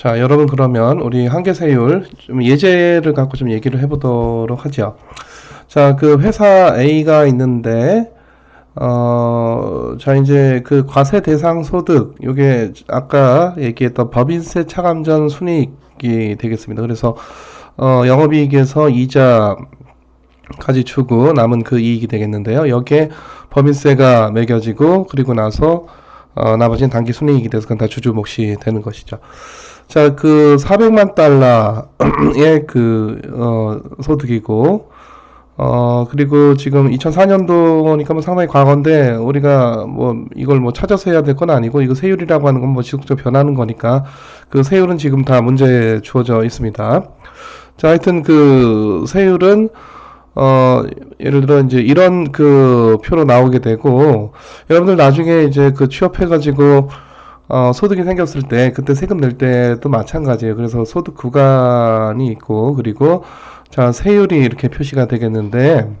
자, 여러분 그러면 우리 한계세율 좀 예제를 갖고 좀 얘기를 해보도록 하죠. 자, 그 회사 A가 있는데 자 이제 그 과세 대상 소득 요게 아까 얘기했던 법인세 차감 전 순이익이 되겠습니다. 그래서 영업이익에서 이자까지 주고 남은 그 이익이 되겠는데요. 여기에 법인세가 매겨지고 그리고 나서 나머지는 단기 순이익이 돼서 그건 다 주주 몫이 되는 것이죠. 자, 그 400만 달러의 소득이고, 그리고 지금 2004년도니까 뭐 상당히 과거인데, 우리가 뭐 이걸 뭐 찾아서 해야 될 건 아니고, 이거 세율이라고 하는 건 뭐 지속적으로 변하는 거니까, 그 세율은 지금 다 문제에 주어져 있습니다. 자, 하여튼 그 세율은, 예를 들어 이제 이런 그 표로 나오게 되고, 여러분들 나중에 이제 그 취업해가지고, 소득이 생겼을 때, 그때 세금 낼 때도 마찬가지예요. 그래서 소득 구간이 있고, 그리고, 자, 세율이 이렇게 표시가 되겠는데,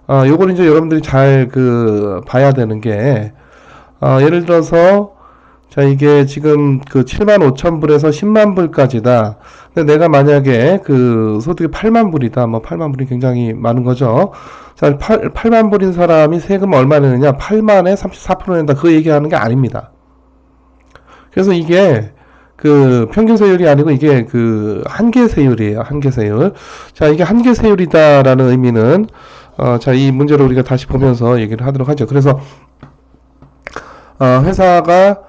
요걸 이제 여러분들이 잘 봐야 되는 게, 예를 들어서, 자, 이게 지금 그 7만 5천 불에서 10만 불까지다. 근데 내가 만약에 그 소득이 8만 불이다. 뭐 8만 불이 굉장히 많은 거죠. 자, 8만 불인 사람이 세금 얼마 내느냐? 8만에 34% 낸다. 그 얘기하는 게 아닙니다. 그래서 이게 그 평균 세율이 아니고 이게 그 한계 세율이에요. 한계 세율. 자, 이게 한계 세율이다라는 의미는 자, 이 문제를 우리가 다시 보면서 얘기를 하도록 하죠. 그래서 회사가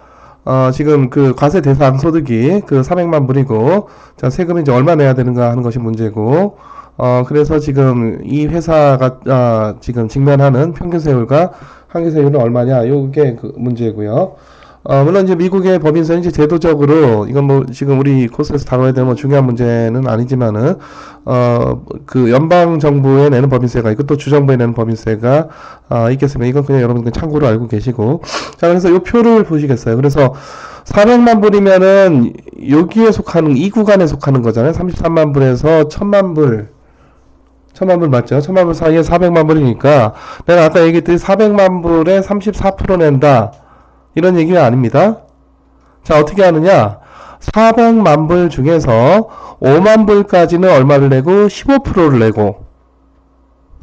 지금 그 과세 대상 소득이 그 400만 불이고 자, 세금이 이제 얼마 내야 되는가 하는 것이 문제고 그래서 지금 이 회사가 지금 직면하는 평균 세율과 한계 세율은 얼마냐? 요게 그 문제고요. 물론 이제 미국의 법인세는 이제 제도적으로, 이건 뭐 지금 우리 코스에서 다뤄야 되는 뭐 중요한 문제는 아니지만은, 그 연방정부에 내는 법인세가 있고 또 주정부에 내는 법인세가, 있겠습니다. 이건 그냥 여러분 참고로 알고 계시고. 자, 그래서 이 표를 보시겠어요. 그래서 400만 불이면은 여기에 속하는, 이 구간에 속하는 거잖아요. 33만 불에서 1000만 불. 1000만 불 맞죠? 1000만 불 사이에 400만 불이니까, 내가 아까 얘기했듯이 400만 불에 34% 낸다. 이런 얘기가 아닙니다. 자, 어떻게 하느냐? 400만 불 중에서 5만 불까지는 얼마를 내고 15%를 내고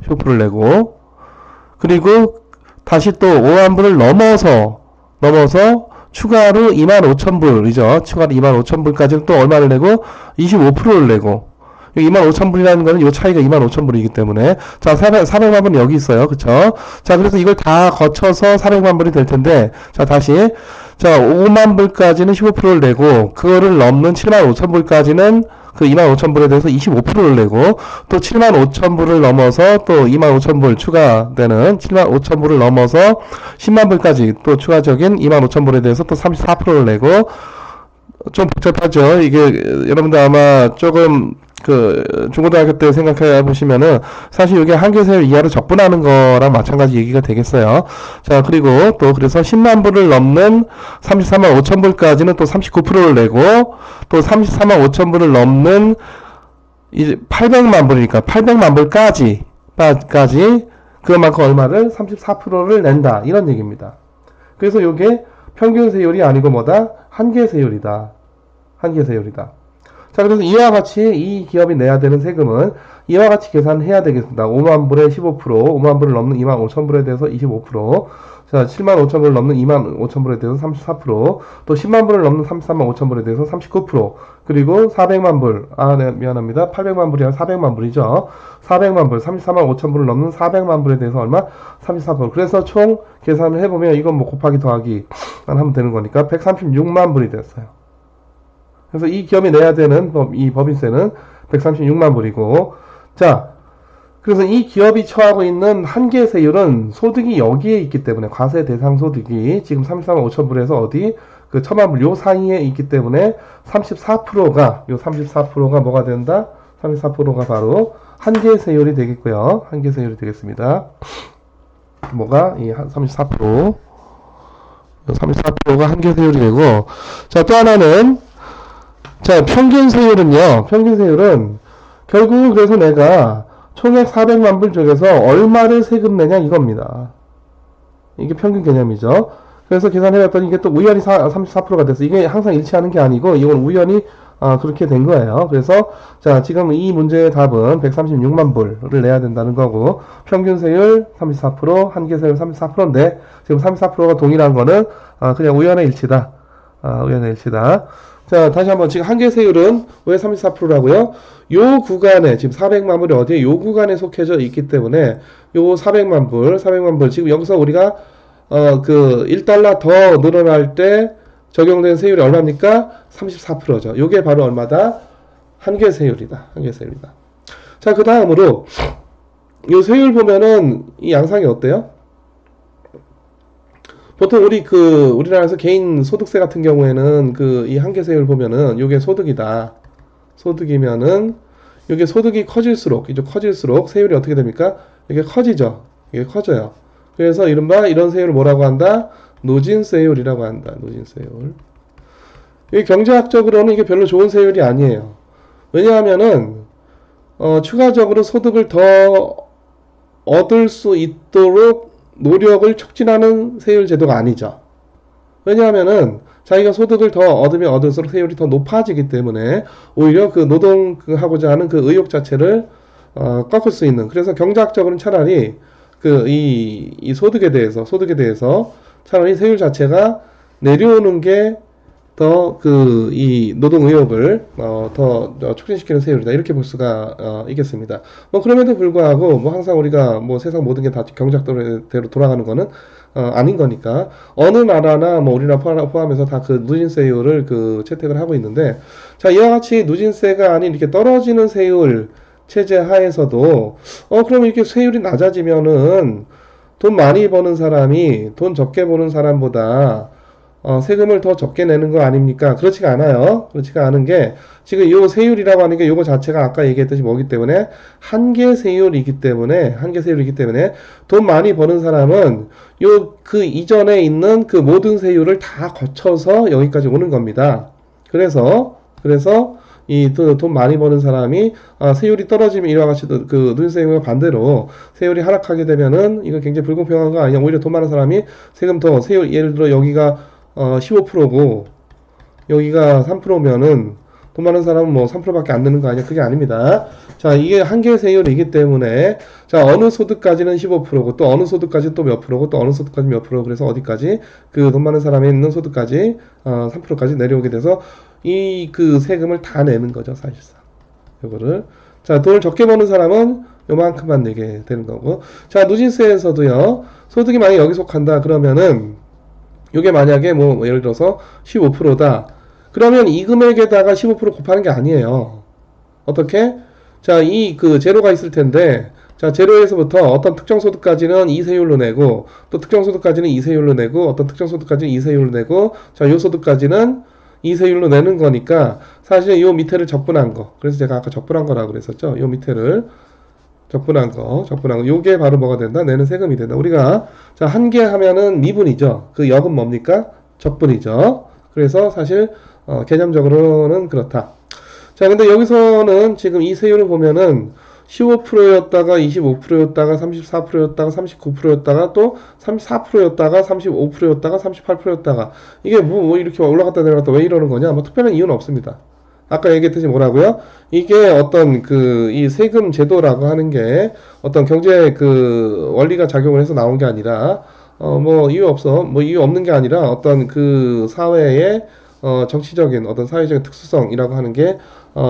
15%를 내고 그리고 다시 또 5만 불을 넘어서 추가로 2만 5천 불이죠. 추가로 2만 5천 불까지는 또 얼마를 내고 25%를 내고 2만 5천 불이라는 거는 이 차이가 2만 5천 불이기 때문에 자 400만 불은 여기 있어요. 그쵸? 자 그래서 이걸 다 거쳐서 400만 불이 될 텐데 자 다시 자 5만 불까지는 15%를 내고 그거를 넘는 7만 5천 불까지는 그 2만 5천 불에 대해서 25%를 내고 또 7만 5천 불을 넘어서 또 2만 5천 불 추가되는 7만 5천 불을 넘어서 10만 불까지 또 추가적인 2만 5천 불에 대해서 또 34%를 내고 좀 복잡하죠. 이게 여러분들 아마 조금 그 중고등학교 때 생각해 보시면은 사실 이게 한계세율 이하로 적분하는 거랑 마찬가지 얘기가 되겠어요. 자 그리고 또 그래서 10만 불을 넘는 34만 5천 불까지는 또 39%를 내고 또 34만 5천 불을 넘는 이제 800만 불이니까 800만 불까지 그만큼 얼마를 34%를 낸다 이런 얘기입니다. 그래서 이게 평균 세율이 아니고 뭐다? 한계세율이다. 한계세율이다. 자, 그래서 이와 같이 이 기업이 내야 되는 세금은 이와 같이 계산해야 되겠습니다. 5만 불에 15%, 5만 불을 넘는 2만 5천 불에 대해서 25%, 자, 7만 5천 불을 넘는 2만 5천 불에 대해서 34%, 또 10만 불을 넘는 33만 5천 불에 대해서 39%, 그리고 400만 불, 네, 미안합니다. 800만 불이 아니라 400만 불이죠. 400만 불, 34만 5천 불을 넘는 400만 불에 대해서 얼마? 34%. 그래서 총 계산을 해보면 이건 뭐 곱하기 더하기만 하면 되는 거니까 136만 불이 됐어요. 그래서 이 기업이 내야 되는 이 법인세는 136만 불이고, 자, 그래서 이 기업이 처하고 있는 한계세율은 소득이 여기에 있기 때문에, 과세 대상 소득이 지금 34만 5천 불에서 어디, 그 1000만 불 요 사이에 있기 때문에 34%가 뭐가 된다? 34%가 바로 한계세율이 되겠고요. 한계세율이 되겠습니다. 뭐가? 이 34%. 34%가 한계세율이 되고, 자, 또 하나는, 자, 평균세율은요, 평균세율은 결국 그래서 내가 총액 400만 불 중에서 얼마를 세금 내냐 이겁니다. 이게 평균 개념이죠. 그래서 계산해봤더니 이게 또 우연히 34%가 됐어. 이게 항상 일치하는 게 아니고 이건 우연히 그렇게 된 거예요. 그래서 자 지금 이 문제의 답은 136만 불을 내야 된다는 거고 평균 세율 34%, 한계 세율 34%인데 지금 34%가 동일한 거는 그냥 우연의 일치다. 우연의 일치다. 자 다시 한번 지금 한계 세율은 왜 34%라고요? 요 구간에 지금 400만 불이 어디에 요 구간에 속해져 있기 때문에 요 400만 불 지금 여기서 우리가 그 1달러 더 늘어날 때 적용된 세율이 얼마입니까? 34%죠. 요게 바로 얼마다? 한계 세율이다. 한계 세율이다. 자, 그 다음으로 요 세율 보면은 이 양상이 어때요? 보통 우리나라에서 개인 소득세 같은 경우에는 이 한계 세율 보면은 요게 소득이다. 소득이면은 요게 소득이 커질수록 이제 커질수록 세율이 어떻게 됩니까? 이게 커지죠. 이게 커져요. 그래서 이른바 이런 세율을 뭐라고 한다? 노진세율이라고 한다. 노진세율. 이 경제학적으로는 이게 별로 좋은 세율이 아니에요. 왜냐하면은 추가적으로 소득을 더 얻을 수 있도록 노력을 촉진하는 세율 제도가 아니죠. 왜냐하면은 자기가 소득을 더 얻으면 얻을수록 세율이 더 높아지기 때문에 오히려 그 노동하고자 하는 그 의욕 자체를 꺾을 수 있는. 그래서 경제학적으로는 차라리 이 소득에 대해서 차라리 세율 자체가 내려오는 게 더 이 노동 의욕을 더 촉진시키는 세율이다. 이렇게 볼 수가 있겠습니다. 뭐 그럼에도 불구하고 뭐 항상 우리가 뭐 세상 모든 게 다 경제학대로 돌아가는 거는 아닌 거니까 어느 나라나 뭐 우리나라 포함해서 다 그 누진세율을 채택을 하고 있는데 자 이와 같이 누진세가 아닌 이렇게 떨어지는 세율 체제 하에서도 그럼 이렇게 세율이 낮아지면은 돈 많이 버는 사람이 돈 적게 버는 사람보다 세금을 더 적게 내는 거 아닙니까? 그렇지가 않아요. 그렇지가 않은 게 지금 이 세율이라고 하는 게 이거 자체가 아까 얘기했듯이 뭐기 때문에 한계 세율이기 때문에 돈 많이 버는 사람은 그 이전에 있는 그 모든 세율을 다 거쳐서 여기까지 오는 겁니다. 그래서 이 돈 많이 버는 사람이 세율이 떨어지면 이와 같이 그 누진세율과 반대로 세율이 하락하게 되면은 이거 굉장히 불공평한 거 아니냐. 오히려 돈 많은 사람이 세금 더 세율 예를 들어 여기가 15%고 여기가 3%면은 돈 많은 사람은 뭐 3%밖에 안 되는 거 아니야? 그게 아닙니다. 자, 이게 한계 세율이기 때문에 자, 어느 소득까지는 15%고 또 어느 소득까지 또 몇 프로고 또 어느 소득까지 몇 프로 그래서 어디까지 그 돈 많은 사람이 있는 소득까지 3%까지 내려오게 돼서 그 세금을 다 내는 거죠, 사실상. 이거를 자, 돈을 적게 버는 사람은 요만큼만 내게 되는 거고 자, 누진세에서도요. 소득이 만약 여기 속한다 그러면은 이게 만약에 뭐 예를 들어서 15%다. 그러면 이 금액에다가 15% 곱하는 게 아니에요. 어떻게? 자, 제로가 있을 텐데, 자, 제로에서부터 어떤 특정 소득까지는 이 세율로 내고, 또 특정 소득까지는 이 세율로 내고, 어떤 특정 소득까지는 이 세율로 내고, 자, 요 소득까지는 이 세율로 내는 거니까, 사실 요 밑에를 적분한 거. 그래서 제가 아까 적분한 거라고 그랬었죠. 요 밑에를. 적분한 거. 요게 바로 뭐가 된다? 내는 세금이 된다. 우리가, 자, 한계 하면은 미분이죠. 그 역은 뭡니까? 적분이죠. 그래서 사실, 개념적으로는 그렇다. 자, 근데 여기서는 지금 이 세율을 보면은 15%였다가 25%였다가 34%였다가 39%였다가 또 34%였다가 35%였다가 38%였다가 이게 뭐 이렇게 올라갔다 내려갔다 왜 이러는 거냐? 뭐 특별한 이유는 없습니다. 아까 얘기했듯이 뭐라고요? 이게 어떤 이 세금 제도라고 하는 게 어떤 경제 원리가 작용을 해서 나온 게 아니라 뭐 이유 없는 게 아니라 어떤 사회의 정치적인 어떤 사회적인 특수성이라고 하는 게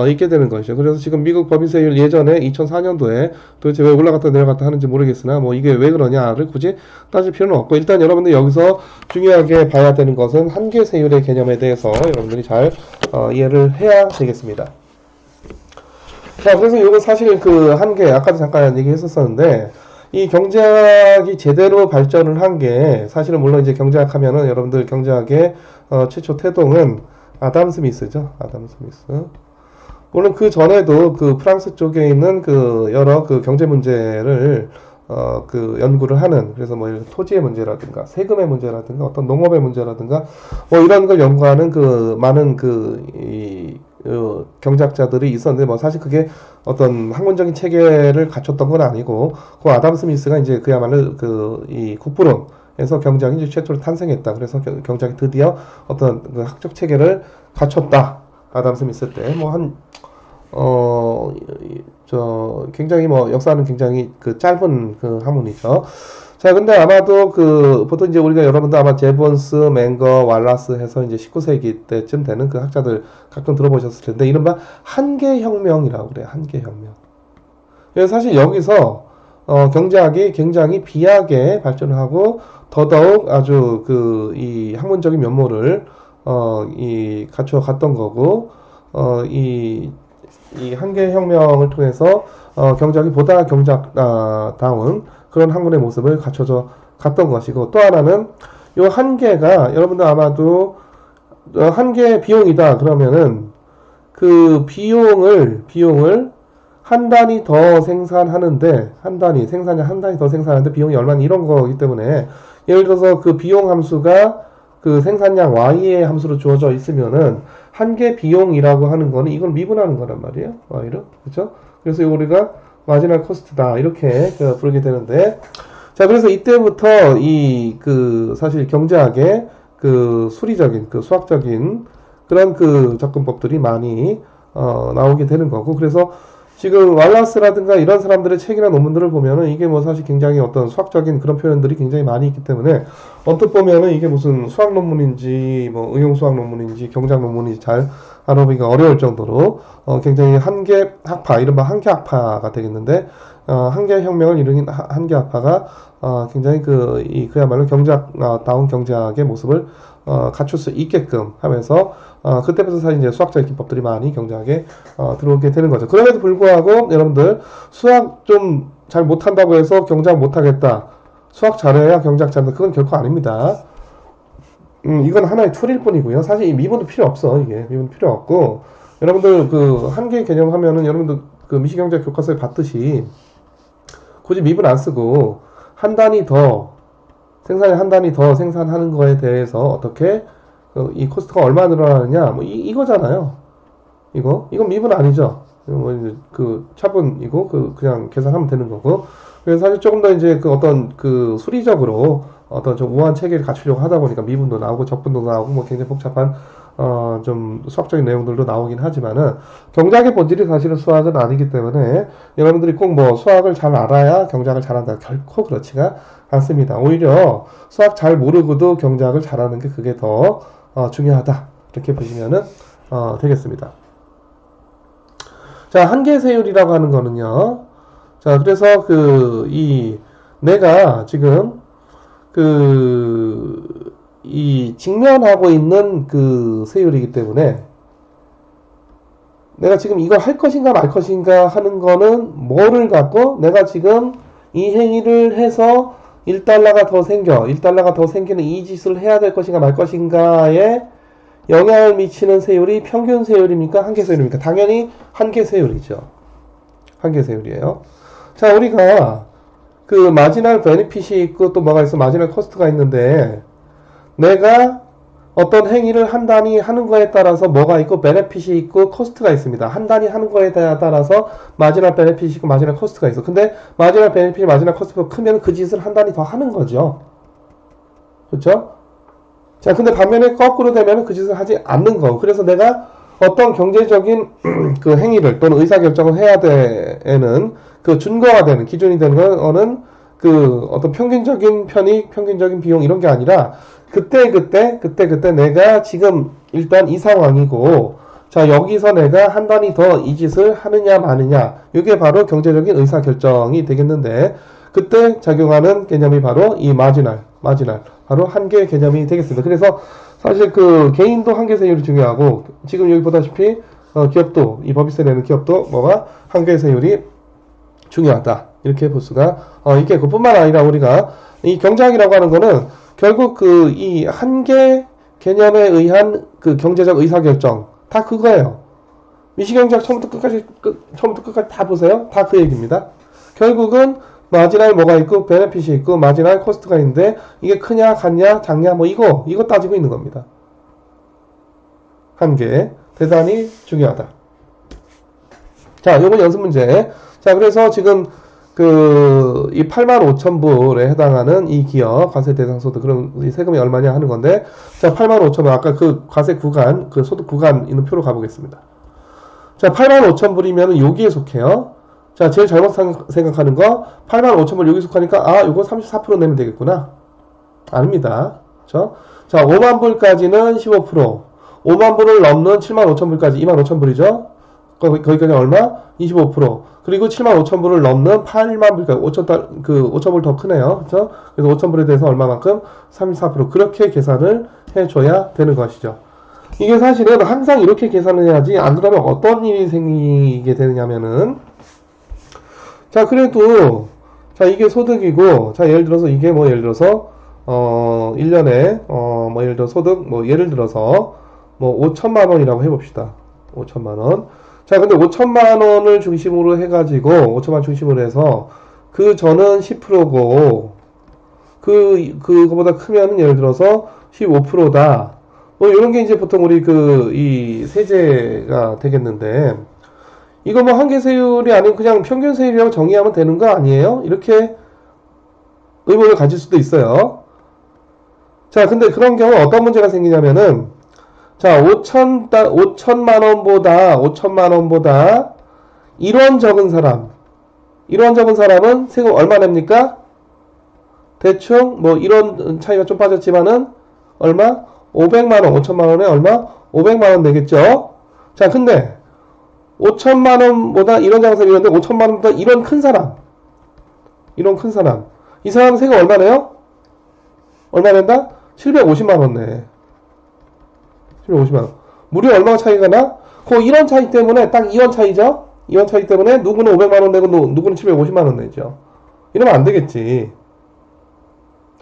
있게 되는 것이죠. 그래서 지금 미국 법인세율 예전에 2004년도에 도대체 왜 올라갔다 내려갔다 하는지 모르겠으나 뭐 이게 왜 그러냐를 굳이 따질 필요는 없고 일단 여러분들 여기서 중요하게 봐야 되는 것은 한계 세율의 개념에 대해서 여러분들이 잘 이해를 해야 되겠습니다. 자, 그래서 이거 사실 한계 아까도 잠깐 얘기했었었는데 이 경제학이 제대로 발전을 한 게 사실은 물론 이제 경제학 하면은 여러분들 경제학의 최초 태동은 아담 스미스죠. 아담 스미스. 물론 그 전에도 프랑스 쪽에 있는 여러 경제 문제를 연구를 하는 그래서 뭐 토지의 문제라든가 세금의 문제라든가 어떤 농업의 문제라든가 뭐 이런 걸 연구하는 많은 경제학자들이 있었는데 뭐 사실 그게 어떤 학문적인 체계를 갖췄던 건 아니고 그 아담 스미스가 이제 그야말로 이 국부론 해서 경제학이 이제 최초로 탄생했다. 그래서 경제학이 드디어 어떤 그 학적 체계를 갖췄다. 아담 스미스 때 뭐 한 굉장히 뭐 역사는 굉장히 그 짧은 그 학문이죠. 자, 근데 아마도 그 보통 이제 우리가 여러분도 아마 제본스, 맹거, 왈라스 해서 이제 19세기 때쯤 되는 그 학자들 가끔 들어보셨을 텐데 이른바 한계혁명이라고 그래요. 한계혁명. 그래서 사실 여기서 경제학이 굉장히 비약에 발전을 하고 더더욱 아주 그 이 학문적인 면모를 갖춰 갔던 거고 이 한계혁명을 통해서 경제학이 보다 경제학다운 그런 학문의 모습을 갖춰져 갔던 것이고 또 하나는 이 한계가 여러분들 아마도 한계 비용이다 그러면은 그 비용을 한 단위 더 생산하는데 생산이 한 단위 더 생산하는데 비용이 얼마나 이런 거기 때문에 예를 들어서 그 비용 함수가 그 생산량 y의 함수로 주어져 있으면은 한계 비용이라고 하는 거는 이걸 미분하는 거란 말이에요. y로. 그렇죠? 그래서 우리가 마지널 코스트다. 이렇게 부르게 되는데 자, 그래서 이때부터 사실 경제학의 그 수리적인 그 수학적인 그런 그 접근법들이 많이 나오게 되는 거고 그래서 지금 왈라스라든가 이런 사람들의 책이나 논문들을 보면은 이게 뭐 사실 굉장히 어떤 수학적인 그런 표현들이 굉장히 많이 있기 때문에 언뜻 보면은 이게 무슨 수학 논문인지 뭐 의용 수학 논문인지 경제학 논문인지 잘 알아보기가 어려울 정도로 굉장히 한계 학파 이른바 한계 학파가 되겠는데 한계 혁명을 이룬 한계 학파가 굉장히 그야말로 경제학다운 경제학의 모습을 갖출 수 있게끔 하면서 그때부터 사실 이제 수학적인 기법들이 많이 경제학에 들어오게 되는 거죠. 그럼에도 불구하고 여러분들 수학 좀 잘 못한다고 해서 경제학 못하겠다. 수학 잘해야 경제학 잘한다. 그건 결코 아닙니다. 이건 하나의 툴일 뿐이고요. 사실 이 미분도 필요 없어. 이게 미분 필요 없고 여러분들 그 한계 개념 하면은 여러분들 그 미시경제 교과서에 봤듯이 굳이 미분 안 쓰고 한 단위 더 생산이 한 단위 더 생산하는 거에 대해서 어떻게 이 코스트가 얼마 늘어나느냐 뭐 이거잖아요. 이건 미분 아니죠. 그 차분이고 그냥 계산하면 되는 거고. 그래서 사실 조금 더 이제 그 어떤 그 수리적으로 어떤 좀 우아한 체계를 갖추려고 하다 보니까 미분도 나오고 적분도 나오고 뭐 굉장히 복잡한 좀 수학적인 내용들도 나오긴 하지만은 경제학의 본질이 사실은 수학은 아니기 때문에 여러분들이 꼭 뭐 수학을 잘 알아야 경제학을 잘한다 결코 그렇지가 않습니다. 오히려 수학 잘 모르고도 경제학을 잘하는 게 그게 더 중요하다 이렇게 보시면은 되겠습니다. 자, 한계세율이라고 하는 거는요. 자, 그래서 내가 지금 이 직면하고 있는 그 세율이기 때문에 내가 지금 이걸 할 것인가 말 것인가 하는 거는 뭐를 갖고 내가 지금 이 행위를 해서 1달러가 더 생겨 1달러가 더 생기는 이 짓을 해야 될 것인가 말 것인가에 영향을 미치는 세율이 평균 세율입니까? 한계 세율입니까? 당연히 한계 세율이죠. 한계 세율이에요. 자, 우리가 그 마지널 베네핏이 있고 또 뭐가 있어? 마지널 코스트가 있는데 내가 어떤 행위를 한 단위 하는 거에 따라서 뭐가 있고 베네핏이 있고 코스트가 있습니다. 한 단위 하는 거에 따라서 마지널 베네핏이 있고 마지널 코스트가 있어. 근데 마지널 베네핏이 마지널 코스트가 크면 그 짓을 한 단위 더 하는 거죠. 그렇죠? 자, 근데 반면에 거꾸로 되면 그 짓을 하지 않는 거. 그래서 내가 어떤 경제적인 그 행위를 또는 의사결정을 해야 되는 그 준거가 되는 기준이 되는 거는 그 어떤 평균적인 편익, 평균적인 비용 이런 게 아니라 그때 내가 지금 일단 이 상황이고 자, 여기서 내가 한 단위 더 이 짓을 하느냐 마느냐 이게 바로 경제적인 의사결정이 되겠는데 그때 작용하는 개념이 바로 이 마지널 바로 한계 개념이 되겠습니다. 그래서 사실 그 개인도 한계 세율이 중요하고 지금 여기 보다시피 기업도 이 법인세 내는 기업도 뭐가 한계 세율이 중요하다 이렇게 볼 수가 있겠고 뿐만 아니라 우리가 이 경제학이라고 하는 거는 결국 그 이 한계 개념에 의한 그 경제적 의사결정 다 그거예요. 미시경제학 처음부터 끝까지 다 보세요. 다 그 얘기입니다. 결국은 마지날 뭐가 있고 베네핏이 있고 마지날 코스트가 있는데 이게 크냐 같냐 작냐 뭐 이거 따지고 있는 겁니다. 한계 대단히 중요하다. 자, 요건 연습 문제. 자, 그래서 지금 이 85,000불에 해당하는 이 기업 과세 대상 소득, 그럼 이 세금이 얼마냐 하는 건데, 자, 85,000불, 아까 그 과세 구간, 그 소득 구간 있는 표로 가보겠습니다. 자, 85,000불이면 여기에 속해요. 자, 제일 잘못 생각하는 거, 85,000불 여기 속하니까, 아, 요거 34% 내면 되겠구나. 아닙니다. 그쵸? 자, 5만 불까지는 15%, 5만 불을 넘는 75,000불까지 25,000불이죠? 거기까지 얼마? 25%. 그리고 75,000불을 넘는 8만 불까지 5,000불 더 크네요. 그죠? 그래서 5,000불에 대해서 얼마만큼? 34%. 그렇게 계산을 해줘야 되는 것이죠. 이게 사실은 항상 이렇게 계산을 해야지, 안 그러면 어떤 일이 생기게 되느냐면은, 자, 그래도, 자, 이게 소득이고, 자, 예를 들어서 이게 뭐, 예를 들어서, 1년에, 뭐, 예를 들어 소득, 뭐, 예를 들어서, 뭐, 5천만 원이라고 해봅시다. 5천만 원. 자, 근데 5천만 원을 중심으로 해가지고, 5천만 원 중심으로 해서, 그 전은 10%고, 그거보다 크면은 예를 들어서 15%다. 뭐, 이런 게 이제 보통 우리 이 세제가 되겠는데, 이거 뭐 한계세율이 아닌 그냥 평균세율이라고 정의하면 되는 거 아니에요? 이렇게 의문을 가질 수도 있어요. 자, 근데 그런 경우 어떤 문제가 생기냐면은, 자, 5천만 원보다 1원 적은 사람은 세금 얼마 냅니까? 대충, 뭐, 1원 차이가 좀 빠졌지만은, 얼마? 500만 원, 5천만 원에 얼마? 500만 원 내겠죠? 자, 근데, 5천만 원보다 1원 작은 사람이 있는데, 5천만 원보다 1원 큰 사람. 이 사람 세금 얼마 내요? 얼마 낸다? 750만 원 내. 750만 원. 무려 얼마가 차이가 나? 그 1원 차이 때문에 딱 2원 차이죠? 2원 차이 때문에 누구는 500만 원 내고 누구는 750만 원 내죠. 이러면 안 되겠지.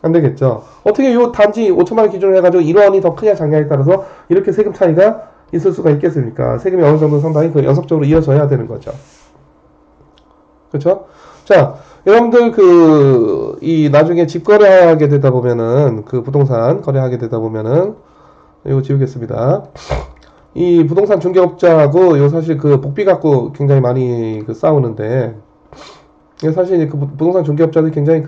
안 되겠죠. 어떻게 요 단지 5천만 원 기준으로 해가지고 1원이 더 크냐 작냐에 따라서 이렇게 세금 차이가 있을 수가 있겠습니까? 세금이 어느 정도 상당히 그 연속적으로 이어져야 되는 거죠. 그렇죠? 자, 여러분들 이 나중에 집 거래하게 되다 보면은 그 부동산 거래하게 되다 보면은 이거 지우겠습니다. 이 부동산 중개업자하고 요 사실 그 복비 갖고 굉장히 많이 싸우는데, 사실 그 부동산 중개업자들이 굉장히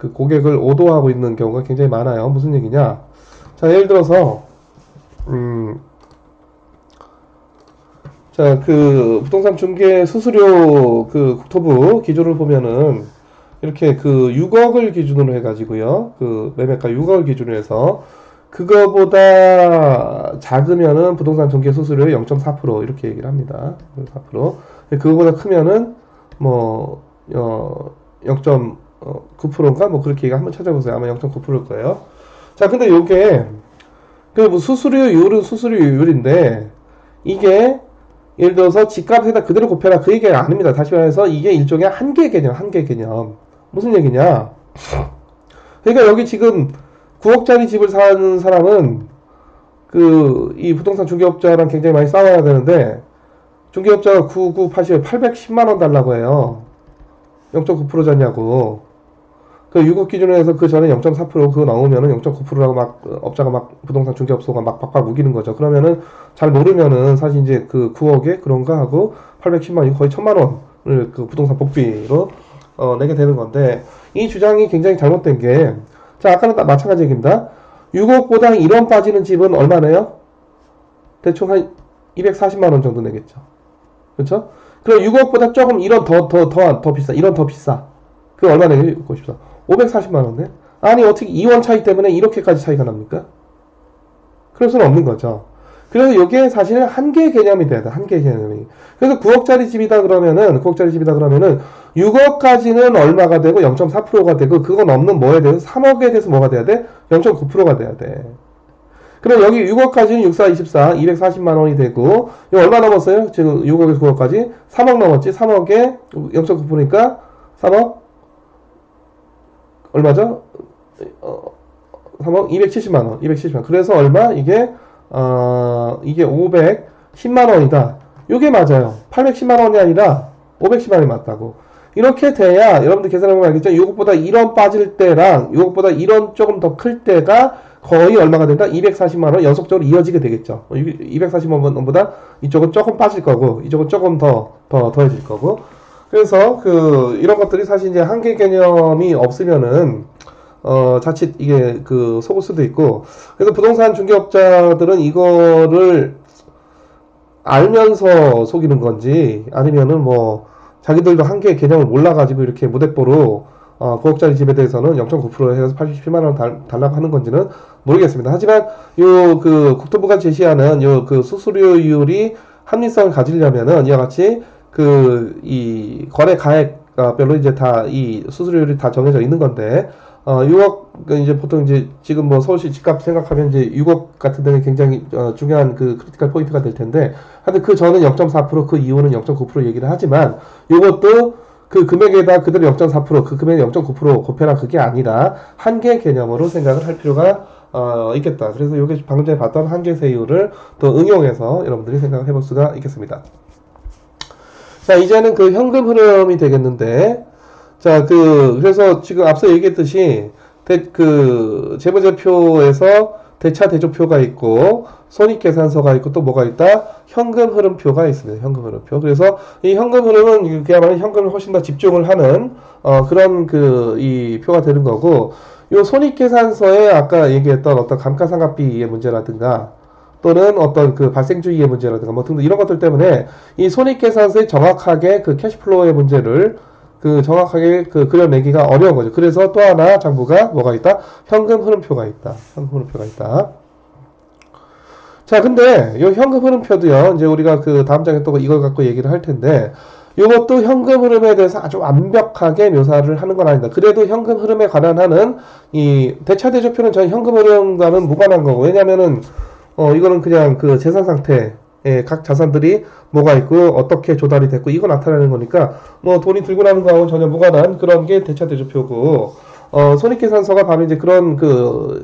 고객을 오도하고 있는 경우가 굉장히 많아요. 무슨 얘기냐? 자, 예를 들어서, 자, 부동산 중개 수수료 국토부 기준을 보면은, 이렇게 6억을 기준으로 해가지고요. 매매가 6억을 기준으로 해서, 그거보다 작으면은 부동산 중개 수수료의 0.4% 이렇게 얘기를 합니다. 4%. 그거보다 크면은, 뭐, 0.9%인가? 뭐 그렇게 한번 찾아보세요. 아마 0.9%일 거예요. 자, 근데 요게, 뭐 수수료율은 수수료율인데, 이게, 예를 들어서 집값에다 그대로 곱해라 그 얘기가 아닙니다. 다시 말해서 이게 일종의 한계 개념. 무슨 얘기냐? 그러니까 여기 지금 9억짜리 집을 사는 사람은 이 부동산 중개업자랑 굉장히 많이 싸워야 되는데, 중개업자가 9980에 810만 원 달라고 해요. 0.9%잖냐고. 6억 기준으로 해서 그 전에 0.4% 그거 나오면은 0.9%라고 업자가 부동산 중개업소가 박박 우기는 거죠. 그러면은 잘 모르면은 사실 이제 9억에 그런가 하고 810만, 거의 1000만 원을 부동산 복비로 내게 되는 건데, 이 주장이 굉장히 잘못된 게, 자, 아까는 마찬가지 얘기입니다. 6억보다 1원 빠지는 집은 얼마네요? 대충 한 240만 원 정도 내겠죠. 그렇죠? 그럼 6억보다 조금 1원 더 비싸. 1원 더 비싸. 그 얼마 내고 싶다. 540만 원 내? 아니, 어떻게 2원 차이 때문에 이렇게까지 차이가 납니까? 그럴 수는 없는 거죠. 그래서 이게 사실 한계 개념이 돼야 돼. 한계 개념이. 그래서 9억짜리 집이다 그러면은 6억까지는 얼마가 되고 0.4%가 되고, 그거 넘는 뭐에 대해서 3억에 대해서 뭐가 돼야 돼? 0.9%가 돼야 돼. 그럼 여기 6억까지는 64, 24, 240만 원이 되고, 이거 얼마 넘었어요? 지금 6억에서 9억까지? 3억 넘었지? 3억에 0.9%니까 3억? 얼마죠? 3억 270만 원. 270만 원. 그래서 얼마? 이게 510만 원이다. 이게 맞아요. 810만 원이 아니라 510만 원이 맞다고. 이렇게 돼야 여러분들 계산해보면 알겠죠? 6억보다 1원 빠질 때랑 6억보다 1원 조금 더 클 때가 거의 얼마가 된다? 240만 원 연속적으로 이어지게 되겠죠. 240만 원보다 이쪽은 조금 빠질 거고, 이쪽은 조금 더해질 거고. 그래서 이런 것들이 사실 이제 한계 개념이 없으면은 자칫 이게 속을 수도 있고, 그래서 부동산 중개업자들은 이거를 알면서 속이는 건지, 아니면은 뭐 자기들도 한계 개념을 몰라가지고 이렇게 무대뽀로 9억짜리 집에 대해서는 0.9% 해서 87만 원 달라고 하는 건지는 모르겠습니다. 하지만 국토부가 제시하는 수수료율이 합리성을 가지려면은 이와 같이 이 거래 가액별로 이제 다 이 수수료율이 다 정해져 있는 건데, 6억, 이제 보통 이제 지금 뭐 서울시 집값 생각하면 이제 6억 같은 데는 굉장히 중요한 크리티컬 포인트가 될 텐데, 하여튼 그 전은 0.4%, 그 이후는 0.9% 얘기를 하지만, 요것도 그 금액에다 그대로 0.4%, 그 금액에 0.9% 곱해라, 그게 아니라 한계 개념으로 생각을 할 필요가 있겠다. 그래서 요게 방금 전에 봤던 한계세율을 또 응용해서 여러분들이 생각을 해볼 수가 있겠습니다. 자, 이제는 현금 흐름이 되겠는데, 자, 그래서 지금 앞서 얘기했듯이, 재무제표에서 대차 대조표가 있고, 손익계산서가 있고, 또 뭐가 있다? 현금 흐름표가 있습니다. 현금 흐름표. 그래서 이 현금 흐름은 그야말로 현금을 훨씬 더 집중을 하는, 그런 이 표가 되는 거고, 요 손익계산서에 아까 얘기했던 어떤 감가상각비의 문제라든가, 또는 어떤 발생주의의 문제라든가 뭐 등등 이런 것들 때문에 이 손익계산서에 정확하게 캐시플로우의 문제를 정확하게 그려내기가 어려운 거죠. 그래서 또 하나 장부가 뭐가 있다? 현금 흐름표가 있다. 현금 흐름표가 있다. 자, 근데 요 현금 흐름표도요, 이제 우리가 다음 장에 또 이걸 갖고 얘기를 할 텐데, 이것도 현금 흐름에 대해서 아주 완벽하게 묘사를 하는 건 아니다. 그래도 현금 흐름에 관한하는 이 대차대조표는 전 현금 흐름과는 무관한 거고, 왜냐면은 이거는 그냥 재산 상태, 각 자산들이 뭐가 있고 어떻게 조달이 됐고 이거 나타내는 거니까 뭐 돈이 들고 나는 거하고 전혀 무관한 그런 게 대차대조표고, 손익계산서가 바로 이제 그런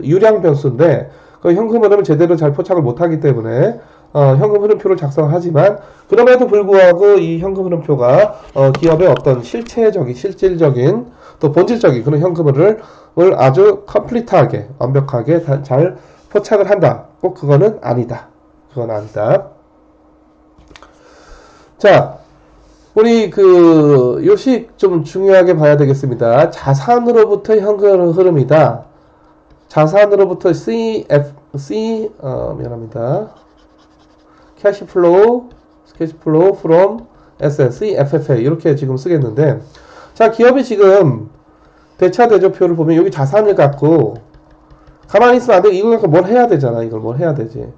유량 변수인데 현금 흐름을 제대로 잘 포착을 못하기 때문에 현금 흐름표를 작성하지만, 그럼에도 불구하고 이 현금 흐름표가 기업의 어떤 실질적인 또 본질적인 그런 현금 흐름을 아주 컴플리트하게 완벽하게 잘 포착을 한다. 꼭 그거는 아니다. 그건 아니다. 자, 우리 요식 좀 중요하게 봐야 되겠습니다. 자산으로부터 현금 흐름이다. 자산으로부터 미안합니다. cash flow from assets, CFFA 이렇게 지금 쓰겠는데, 자, 기업이 지금 대차대조표를 보면 여기 자산을 갖고 가만히 있으면 안 돼. 이걸 갖고 뭘 해야 되잖아. 이걸 뭘 해야 되지.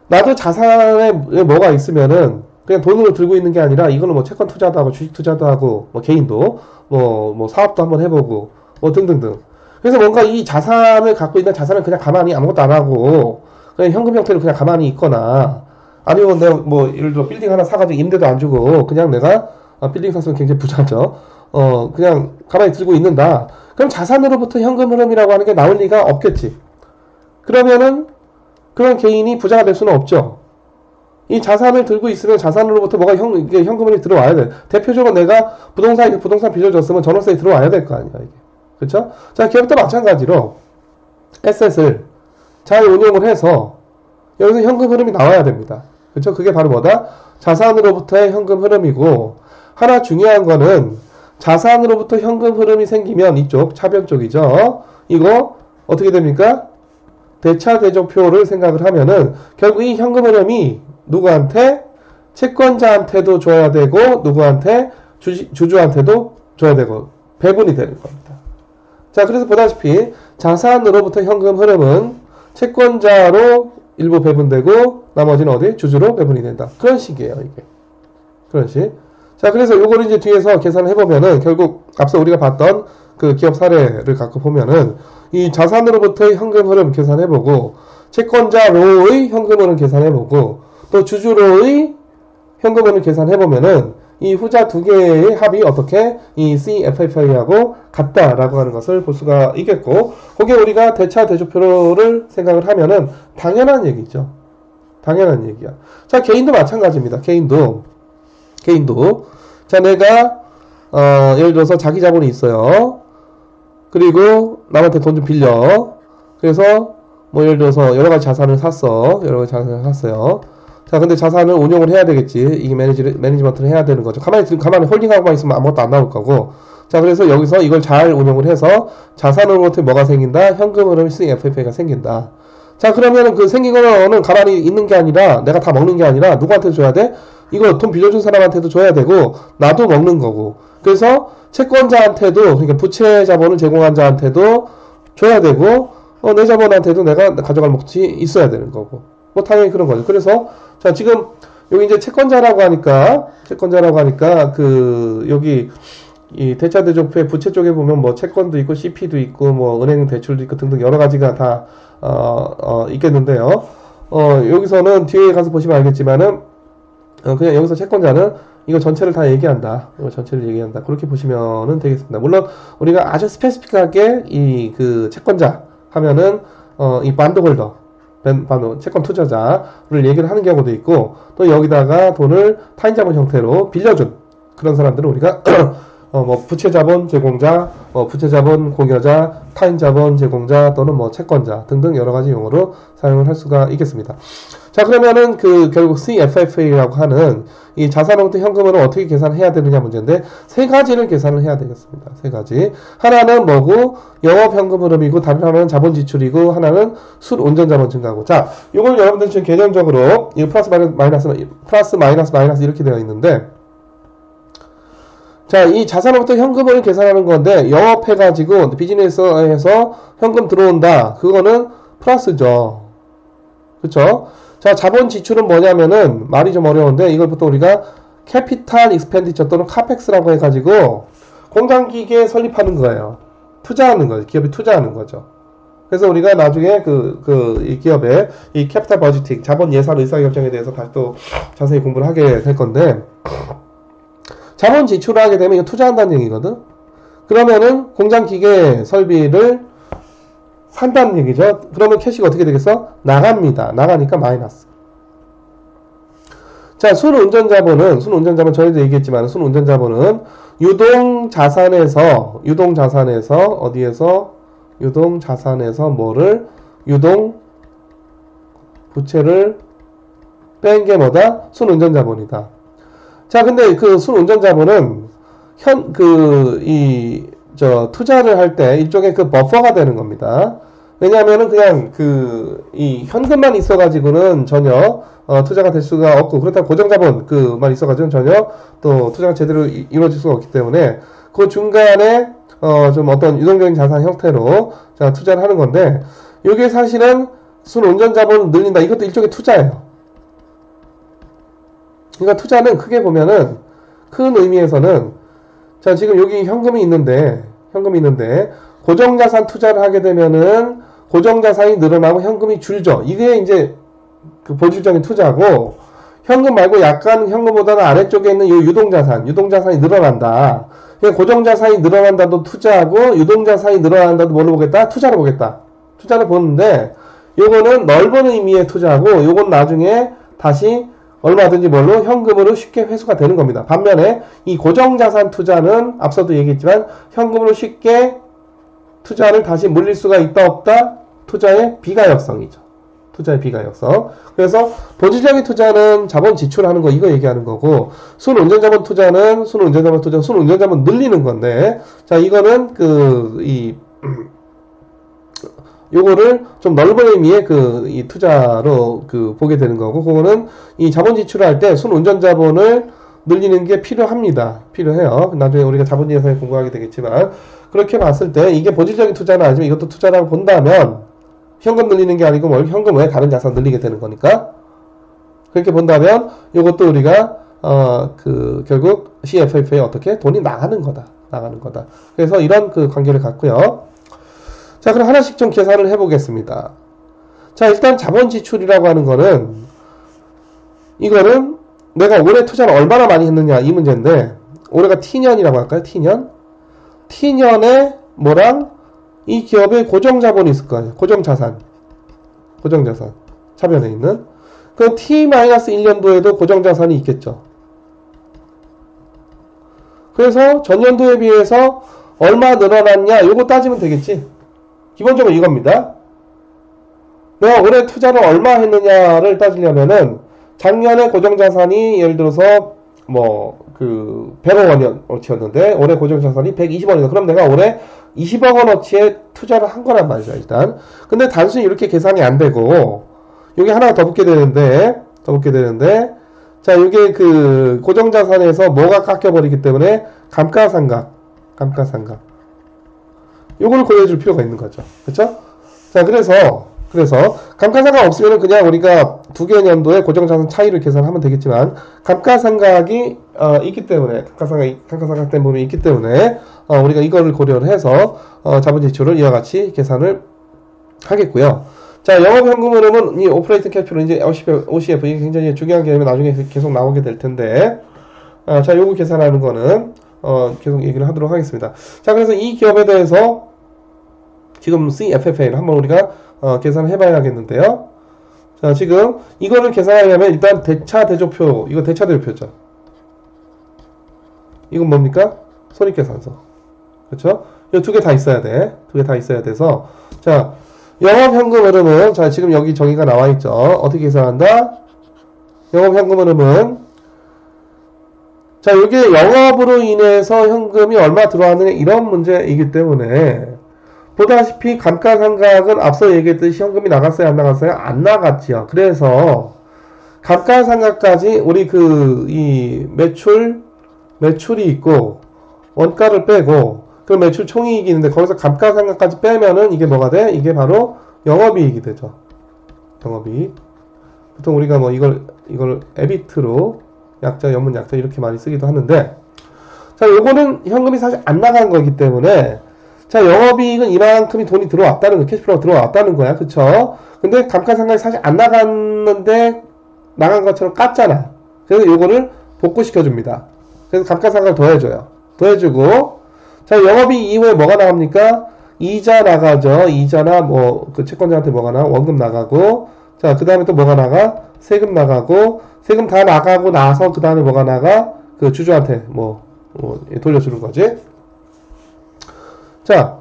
나도 자산에 뭐가 있으면은 그냥 돈으로 들고 있는 게 아니라 이거는 뭐 채권 투자도 하고 주식 투자도 하고 뭐 개인도 뭐 사업도 한번 해보고 뭐 등등등. 그래서 뭔가 이 자산을 갖고 있는 자산을 그냥 가만히 아무것도 안 하고 그냥 현금 형태로 그냥 가만히 있거나, 아니면 내가 뭐 예를 들어 빌딩 하나 사가지고 임대도 안 주고 그냥 내가 빌딩 샀으면 굉장히 부자죠. 그냥 가만히 들고 있는다. 그럼 자산으로부터 현금 흐름이라고 하는 게 나올 리가 없겠지. 그러면은 그런 개인이 부자가 될 수는 없죠. 이 자산을 들고 있으면 자산으로부터 뭐가 현금이 들어와야 돼. 대표적으로 내가 부동산 빚어줬으면 전월세에 들어와야 될 거 아니야, 이게. 그쵸? 자, 기업도 마찬가지로 에셋을 잘 운용을 해서 여기서 현금 흐름이 나와야 됩니다. 그쵸? 그게 바로 뭐다? 자산으로부터의 현금 흐름이고, 하나 중요한 거는 자산으로부터 현금 흐름이 생기면 이쪽 차변 쪽이죠. 이거 어떻게 됩니까? 대차대조표를 생각을 하면은 결국 이 현금 흐름이 누구한테? 채권자한테도 줘야 되고 누구한테? 주주한테도 줘야 되고 배분이 되는 겁니다. 자, 그래서 보다시피 자산으로부터 현금 흐름은 채권자로 일부 배분되고 나머지는 어디? 주주로 배분이 된다. 그런 식이에요, 이게. 그런 식. 자, 그래서 요거를 이제 뒤에서 계산을 해보면은 결국 앞서 우리가 봤던 기업 사례를 갖고 보면은 이 자산으로부터의 현금 흐름 계산해보고, 채권자로의 현금 흐름 계산해보고, 또 주주로의 현금 흐름 계산해보면은 이 후자 두 개의 합이 어떻게 이 CFFA하고 같다라고 하는 것을 볼 수가 있겠고, 그게 우리가 대차대조표를 생각을 하면은 당연한 얘기죠. 당연한 얘기야. 자, 개인도 마찬가지입니다. 개인도. 자, 내가 예를 들어서 자기 자본이 있어요. 그리고 남한테 돈 좀 빌려. 그래서 뭐 예를 들어서 여러 가지 자산을 샀어. 여러 가지 자산을 샀어요. 자, 근데 자산을 운용을 해야 되겠지. 이게 매니지먼트를 해야 되는 거죠. 가만히 홀딩하고만 있으면 아무것도 안 나올 거고. 자, 그래서 여기서 이걸 잘 운용을 해서 자산으로부터 뭐가 생긴다? 현금 흐름 스윙 FFA가 생긴다. 자, 그러면은 그 생긴 거는 가만히 있는 게 아니라, 내가 다 먹는 게 아니라, 누구한테 줘야 돼? 이거 돈 빌려준 사람한테도 줘야 되고, 나도 먹는 거고. 그래서 채권자한테도, 그러니까 부채 자본을 제공한 자한테도 줘야 되고, 내 자본한테도 내가 가져갈 몫이 있어야 되는 거고. 뭐 당연히 그런 거죠. 그래서 자, 지금 여기 이제 채권자라고 하니까 여기 이 대차대조표의 부채 쪽에 보면 뭐 채권도 있고 CP도 있고 뭐 은행 대출도 있고 등등 여러 가지가 다 있겠는데요. 여기서는 뒤에 가서 보시면 알겠지만은 그냥 여기서 채권자는 이거 전체를 다 얘기한다. 이거 전체를 얘기한다. 그렇게 보시면은 되겠습니다. 물론 우리가 아주 스페시픽하게 이 그 채권자 하면은 이 반도홀더 채권 투자자를 얘기를 하는 경우도 있고, 또 여기다가 돈을 타인자본 형태로 빌려준 그런 사람들은 우리가 뭐 부채자본 제공자, 부채자본 공여자, 타인자본 제공자 또는 뭐 채권자 등등 여러 가지 용어로 사용을 할 수가 있겠습니다. 자, 그러면은 결국 CFFA라고 하는 이 자산으로부터 현금으로 어떻게 계산해야 되느냐 문제인데, 세 가지를 계산을 해야 되겠습니다. 세 가지. 하나는 뭐고? 영업 현금 흐름이고, 다른 하나는 자본 지출이고, 하나는 순운전 자본 증가고. 자, 이걸 여러분들 지금 개념적으로 이거 플러스 마이너스 이렇게 되어 있는데, 자, 이 자산으로부터 현금을 계산하는 건데, 영업해가지고 비즈니스에서 현금 들어온다. 그거는 플러스죠. 그쵸? 자, 자본 지출은 뭐냐면은, 말이 좀 어려운데, 이걸 보통 우리가 캐피탈 익스펜디처 또는 카펙스라고 해가지고, 공장기계 설립하는 거예요. 투자하는 거죠. 기업이 투자하는 거죠. 그래서 우리가 나중에 이 기업의 이 캐피탈 버지팅, 자본 예산 의사결정에 대해서 다시 또 자세히 공부를 하게 될 건데, 자본 지출을 하게 되면 이거 투자한다는 얘기거든? 그러면은 공장기계 설비를 산다는 얘기죠. 그러면 캐시가 어떻게 되겠어? 나갑니다. 나가니까 마이너스. 자, 순운전자본은 저희도 얘기했지만, 순운전자본은 유동자산에서 부채를 뺀 게 뭐다? 순운전자본이다. 자, 근데 그 순운전자본은 투자를 할 때 일종의 그 버퍼가 되는 겁니다. 왜냐하면은 그냥 이 현금만 있어가지고는 전혀 투자가 될 수가 없고, 그렇다고 고정자본 그만 있어가지고는 전혀 또 투자가 제대로 이루어질 수가 없기 때문에 그 중간에 좀 어떤 유동적인 자산 형태로 자 투자를 하는 건데, 이게 사실은 순운전자본을 늘린다. 이것도 일종의 투자예요. 그러니까 투자는 크게 보면은 큰 의미에서는 자 지금 여기 현금이 있는데 고정자산 투자를 하게 되면은 고정자산이 늘어나고 현금이 줄죠. 이게 이제 그 본질적인 투자고, 현금 말고 약간 현금보다는 아래쪽에 있는 이 유동자산이 늘어난다. 고정자산이 늘어난다도 투자하고 유동자산이 늘어난다도 뭘로 보겠다? 투자로 보겠다. 투자를 보는데 요거는 넓은 의미의 투자고, 요건 나중에 다시 얼마든지 뭘로 현금으로 쉽게 회수가 되는 겁니다. 반면에 이 고정자산 투자는 앞서도 얘기했지만 현금으로 쉽게 투자를 다시 물릴 수가 있다 없다? 투자의 비가역성이죠. 투자의 비가역성. 그래서 본질적인 투자는 자본 지출하는 거 이거 얘기하는 거고, 순운전자본 투자는 순운전자본 늘리는 건데, 자 이거는 요거를 좀 넓은 의미의 이 투자로 보게 되는 거고, 그거는 이 자본 지출을 할 때 순운전자본을 늘리는 게 필요해요. 나중에 우리가 자본주의에서 공부하게 되겠지만, 그렇게 봤을 때 이게 본질적인 투자는 아니지만 이것도 투자라고 본다면 현금 늘리는 게 아니고 현금 외에 다른 자산 늘리게 되는 거니까, 그렇게 본다면 이것도 우리가 결국 CFF에 어떻게 돈이 나가는 거다. 그래서 이런 관계를 갖고요. 자, 그럼 하나씩 좀 계산을 해보겠습니다. 자, 일단 자본 지출이라고 하는 거는, 이거는 내가 올해 투자를 얼마나 많이 했느냐 이 문제인데, 올해가 T년이라고 할까요? T년에 뭐랑 이 기업의 고정자본이 있을 거예요. 고정자산 차변에 있는. 그럼 T-1년도에도 고정자산이 있겠죠. 그래서 전년도에 비해서 얼마 늘어났냐 요거 따지면 되겠지. 기본적으로 이겁니다. 내가 올해 투자를 얼마 했느냐를 따지려면은 작년에 고정자산이 예를 들어서 뭐 그 100억 원어치였는데 올해 고정자산이 120원이다. 그럼 내가 올해 20억 원어치에 투자를 한 거란 말이죠, 일단. 근데 단순히 이렇게 계산이 안 되고 여기 하나 더 붙게 되는데 자, 이게 그 고정자산에서 뭐가 깎여버리기 때문에 감가상각 요거를 고려해줄 필요가 있는 거죠. 그쵸? 자, 그래서 감가상각 없으면 그냥 우리가 두 개 년도의 고정자산 차이를 계산하면 되겠지만 감가상각이 있기 때문에 감가상각 된 부분이 있기 때문에 우리가 이거를 고려를 해서 자본지출을 이와 같이 계산을 하겠고요. 자, 영업현금 흐름은 이 오퍼레이팅 캐피탈 이제 OCF 이게 굉장히 중요한 개념이 나중에 계속 나오게 될 텐데 자, 요거 계산하는 거는 계속 얘기를 하도록 하겠습니다. 자, 그래서 이 기업에 대해서 지금 CFFA를 한번 우리가 계산을 해봐야겠는데요. 자, 지금 이거를 계산하려면 일단 대차대조표, 이거 대차대조표죠. 이건 뭡니까? 손익계산서. 그렇죠? 이 두 개 다 있어야 돼. 두 개 다 있어야 돼서 자, 영업현금 흐름은 자, 지금 여기 정의가 나와 있죠. 어떻게 계산한다? 영업현금 흐름은 자, 이게 영업으로 인해서 현금이 얼마 들어왔느냐 이런 문제이기 때문에 보다시피 감가상각은 앞서 얘기했듯이 현금이 나갔어요, 안 나갔어요? 안 나갔지요. 그래서 감가상각까지 우리 이 매출이 있고 원가를 빼고 그 매출 총이익이 있는데 거기서 감가상각까지 빼면은 이게 뭐가 돼? 이게 바로 영업이익이 되죠. 영업이익. 보통 우리가 뭐 이걸 EBIT로 약자, 연문 약자 이렇게 많이 쓰기도 하는데 자, 요거는 현금이 사실 안 나간 거기 때문에 자, 영업이익은 이만큼이 돈이 들어왔다는 거, 캐시플로가 들어왔다는 거야. 그쵸? 근데 감가상각이 사실 안 나갔는데 나간 것처럼 깠잖아. 그래서 요거를 복구시켜줍니다. 그래서 감가상각을 더해줘요. 더해주고 자, 영업이익 이후에 뭐가 나갑니까? 이자 나가죠. 이자나 뭐 그 채권자한테 뭐가 나가? 원금 나가고 자, 그 다음에 또 뭐가 나가? 세금 나가고 세금 다 나가고 나서 그 다음에 뭐가 나가? 그 주주한테 돌려주는 거지. 자,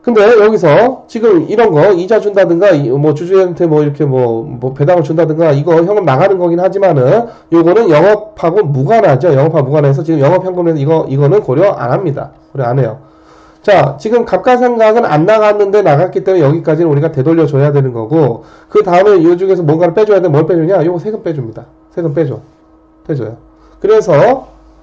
근데 여기서 지금 이런 거 이자 준다든가 뭐 주주한테 뭐 이렇게 뭐 배당을 준다든가 이거 현금 나가는 거긴 하지만은 요거는 영업하고 무관하죠. 영업하고 무관해서 지금 영업현금에서 이거는 고려 안 합니다. 고려 안 해요. 자, 지금 감가상각은 안 나갔는데 나갔기 때문에 여기까지는 우리가 되돌려 줘야 되는 거고 그 다음에 이 중에서 뭔가를 빼줘야 돼. 뭘 빼주냐? 요거 세금 빼줍니다. 세금 빼줘요.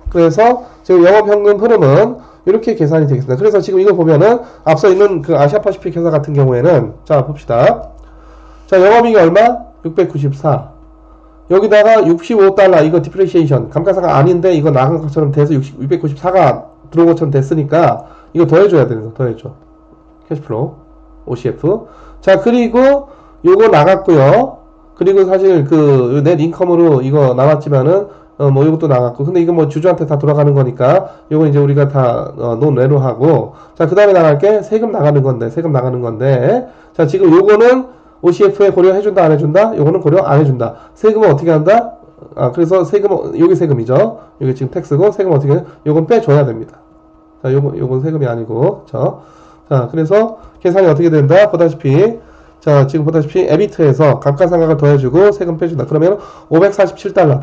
그래서 지금 영업현금 흐름은 이렇게 계산이 되겠습니다. 그래서 지금 이거 보면은 앞서 있는 그 아시아퍼시픽 회사 같은 경우에는 자, 봅시다. 자, 영업이익이 얼마? 694. 여기다가 65달러 이거 디프레시에이션 감가상각 아닌데 이거 나간 것처럼 돼서 694가 들어온 것처럼 됐으니까 이거 더해줘야 되는 거 더해줘. 캐시플로우 OCF. 자, 그리고 요거 나갔고요. 그리고 사실 그 넷 인컴으로 이거 나왔지만은 뭐 이것도 나갔고 근데 이거 뭐 주주한테 다 돌아가는 거니까 요거 이제 우리가 다 논외로 하고 자, 그 다음에 나갈 게 세금 나가는 건데 자, 지금 요거는 OCF에 고려해준다 안 해준다? 요거는 고려 안 해준다. 세금은 어떻게 한다? 그래서 요게 세금이죠. 요게 지금 텍스고 세금 어떻게 해? 요건 빼줘야 됩니다. 자, 요건 세금이 아니고 자, 그래서 계산이 어떻게 된다? 지금 보다시피 에비트에서 감가상각을 더해주고 세금 빼준다. 그러면 547달러